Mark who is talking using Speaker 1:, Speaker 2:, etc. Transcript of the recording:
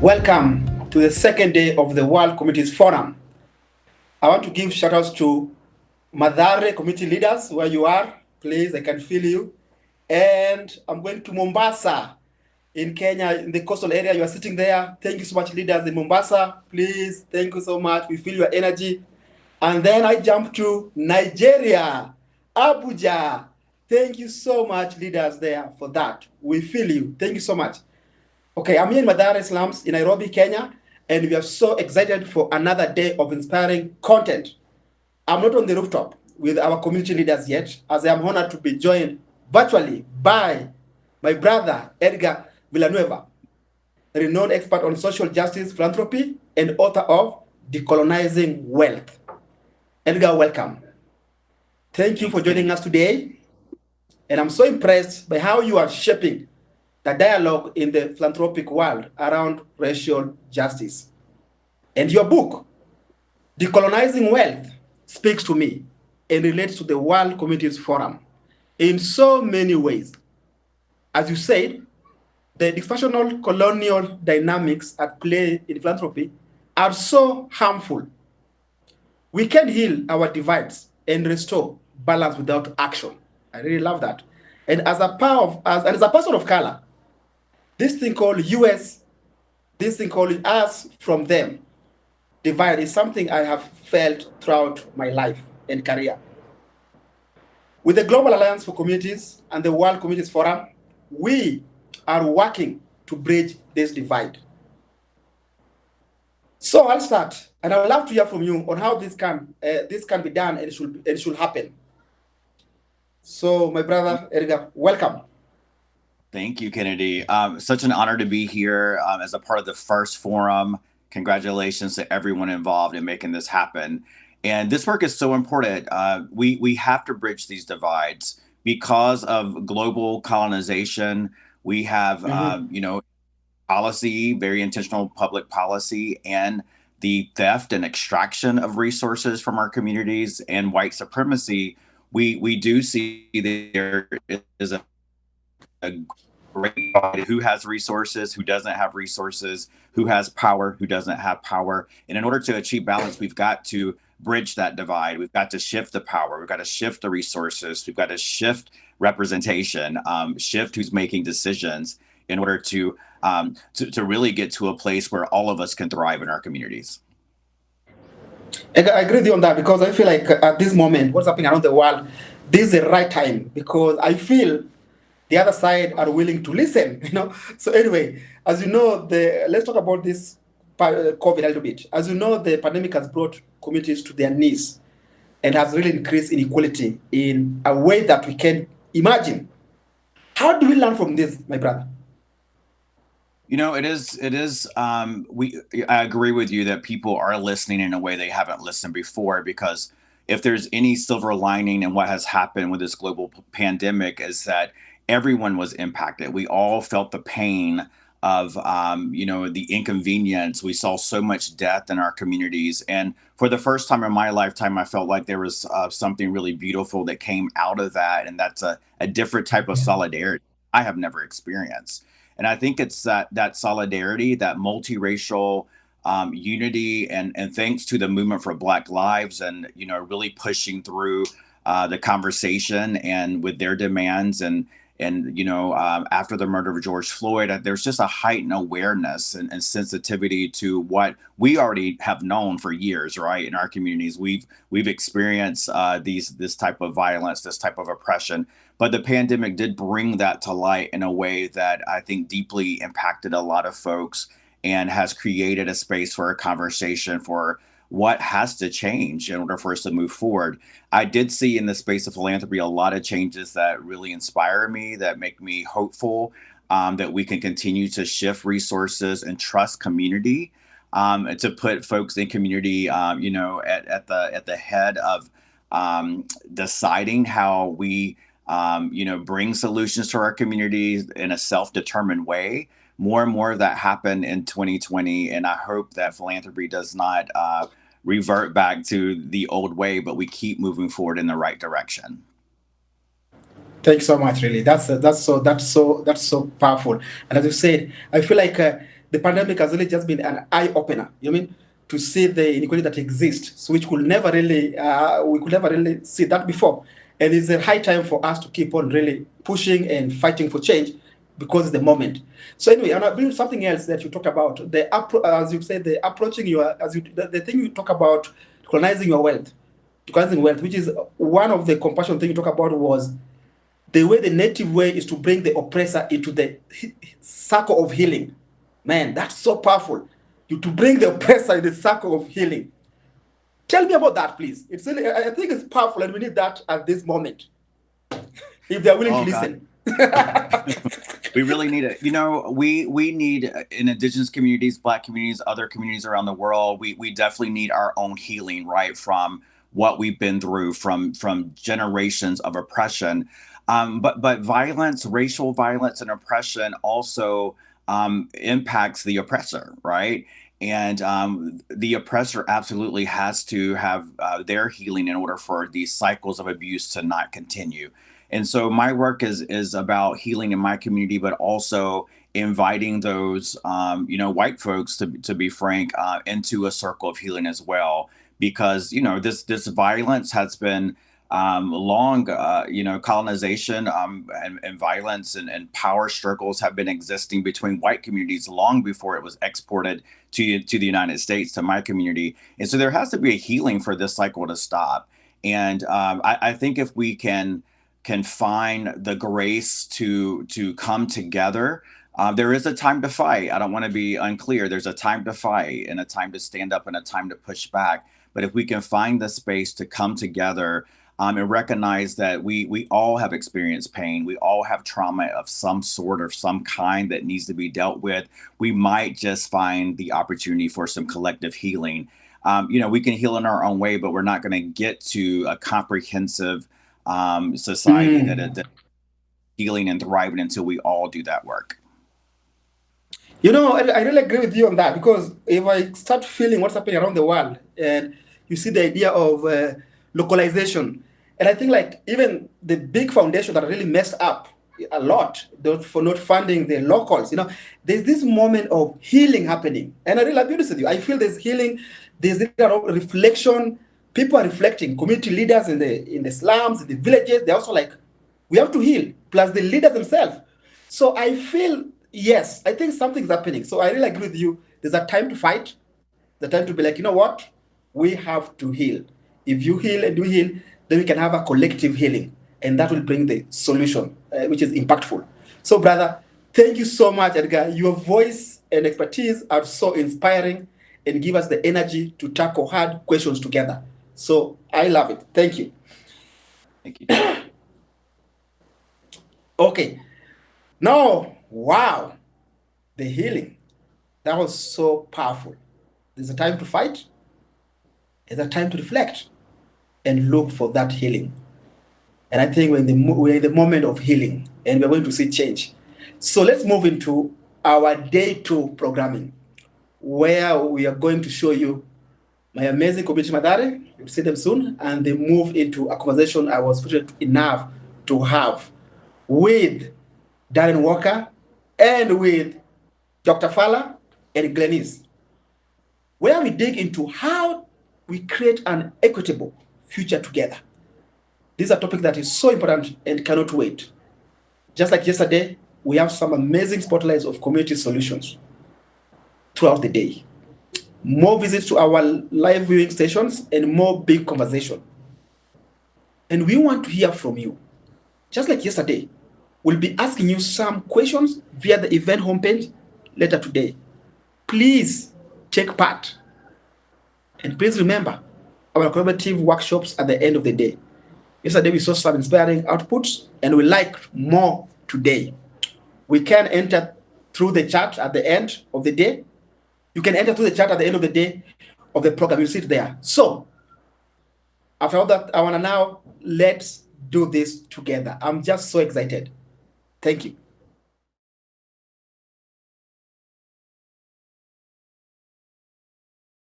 Speaker 1: Welcome to the second day of the World Communities Forum. I want to give shout outs to Madare community leaders, where you are. Please, I can feel you. And I'm going to Mombasa in Kenya, in the coastal area. You are sitting there. Thank you so much, leaders in Mombasa. Please, thank you so much. We feel your energy. And then I jump to Nigeria, Abuja. Thank you so much, leaders there, for that. We feel you. Thank you so much. Okay, I'm here in Madare slums in Nairobi, Kenya, and we are so excited for another day of inspiring content. I'm not on the rooftop with our community leaders yet, as I am honored to be joined virtually by my brother, Edgar Villanueva, a renowned expert on social justice, philanthropy, and author of Decolonizing Wealth. Edgar, welcome. Thank you for joining us today. And I'm so impressed by how you are shaping the dialogue in the philanthropic world around racial justice. And your book, Decolonizing Wealth, speaks to me and relates to the World Communities Forum in so many ways. As you said, the dysfunctional colonial dynamics at play in philanthropy are so harmful. We can heal our divides and restore balance without action. I really love that. And as a person of color, this thing called us from them divide is something I have felt throughout my life and career. With the Global Alliance for Communities and the World Communities Forum, we are working to bridge this divide. So I'll start, and I would love to hear from you on how this can be done and it should happen. So, my brother Edgar, welcome.
Speaker 2: Thank you, Kennedy. Such an honor to be here as a part of the first forum. Congratulations to everyone involved in making this happen. And this work is so important. We have to bridge these divides because of global colonization. We have, policy, very intentional public policy, and the theft and extraction of resources from our communities and white supremacy. We do see there is a great who has resources, who doesn't have resources, who has power, who doesn't have power. And in order to achieve balance, we've got to bridge that divide. We've got to shift the power. We've got to shift the resources. We've got to shift representation, shift who's making decisions in order to really get to a place where all of us can thrive in our communities.
Speaker 1: I agree with you on that, because I feel like at this moment, what's happening around the world, this is the right time, because I feel the other side are willing to listen, So anyway, as you know, let's talk about this COVID a little bit. As you know, the pandemic has brought communities to their knees and has really increased inequality in a way that we can imagine. How do we learn from this, my brother?
Speaker 2: It is. I agree with you that people are listening in a way they haven't listened before, because if there's any silver lining in what has happened with this global pandemic is that everyone was impacted. We all felt the pain of, the inconvenience. We saw so much death in our communities. And for the first time in my lifetime, I felt like there was something really beautiful that came out of that. And that's a different type of solidarity I have never experienced. And I think it's that solidarity, that multiracial unity, and thanks to the movement for Black Lives and, really pushing through the conversation and with their demands and after the murder of George Floyd, there's just a heightened awareness and sensitivity to what we already have known for years, right? In our communities, we've experienced this type of violence, this type of oppression. But the pandemic did bring that to light in a way that I think deeply impacted a lot of folks and has created a space for a conversation for what has to change in order for us to move forward. I did see in the space of philanthropy a lot of changes that really inspire me, that make me hopeful that we can continue to shift resources and trust community, and to put folks in community, at the head of deciding how we, bring solutions to our communities in a self-determined way. More and more of that happened in 2020, and I hope that philanthropy does not revert back to the old way, but we keep moving forward in the right direction.
Speaker 1: Thanks so much. Really, that's so powerful. And as you said, I feel like the pandemic has really just been an eye opener. You know what I mean? To see the inequality that exists, so which we could never really see that before. And it's a high time for us to keep on really pushing and fighting for change, because it's the moment. So anyway, and I bring something else that you talked about, as you said, the approaching your, the thing you talk about, colonizing your wealth, colonizing wealth, which is one of the compassion thing you talk about, was the way, the native way is to bring the oppressor into the circle of healing. Man, that's so powerful. You to bring the oppressor in the circle of healing. Tell me about that, please. It's really, I think it's powerful, and we need that at this moment, if they're willing to listen.
Speaker 2: We really need it. You know, we need, in indigenous communities, Black communities, other communities around the world, we definitely need our own healing, right, from what we've been through, from generations of oppression. But violence, racial violence and oppression also impacts the oppressor, right? And the oppressor absolutely has to have their healing in order for these cycles of abuse to not continue. And so my work is about healing in my community, but also inviting those, white folks, to be frank, into a circle of healing as well. Because, this violence has been long, colonization and violence and power struggles have been existing between white communities long before it was exported to the United States, to my community. And so there has to be a healing for this cycle to stop. And I think if we can find the grace to come together, there is a time to fight. I don't want to be unclear. There's a time to fight and a time to stand up and a time to push back. But if we can find the space to come together and recognize that we all have experienced pain, we all have trauma of some sort or some kind that needs to be dealt with, we might just find the opportunity for some collective healing. We can heal in our own way, but we're not going to get to a comprehensive society that healing and thriving until we all do that work.
Speaker 1: I really agree with you on that, because if I start feeling what's happening around the world, and you see the idea of localization, and I think like even the big foundations that are really messed up a lot for not funding the locals, there's this moment of healing happening. And I really agree with you. I feel there's healing, there's reflection. People are reflecting. Community leaders in the slums, in the villages, they're also like, we have to heal, plus the leaders themselves. So I feel, yes, I think something's happening. So I really agree with you. There's a time to fight, the time to be like, you know what? We have to heal. If you heal and you heal, then we can have a collective healing. And that will bring the solution, which is impactful. So, brother, thank you so much, Edgar. Your voice and expertise are so inspiring and give us the energy to tackle hard questions together. So I love it. Thank you.
Speaker 2: Thank you.
Speaker 1: Okay. Now, wow, the healing. That was so powerful. There's a time to fight. There's a time to reflect and look for that healing. And I think we're in the moment of healing, and we're going to see change. So let's move into our day 2 programming, where we are going to show you my amazing community Madare. You'll see them soon, and they move into a conversation I was fortunate enough to have with Darren Walker and with Dr. Fala and Glenys, where we dig into how we create an equitable future together. This is a topic that is so important and cannot wait. Just like yesterday, we have some amazing spotlights of community solutions throughout the day. More visits to our live viewing stations and more big conversation. And we want to hear from you. Just like yesterday, we'll be asking you some questions via the event homepage later today. Please take part. And please remember our collaborative workshops at the end of the day. Yesterday we saw some inspiring outputs, and we like more today. We can enter through the chat at the end of the day. You can enter through the chat at the end of the day of the program. You'll see it there. So after all that, I want to now let's do this together. I'm just so excited. Thank you.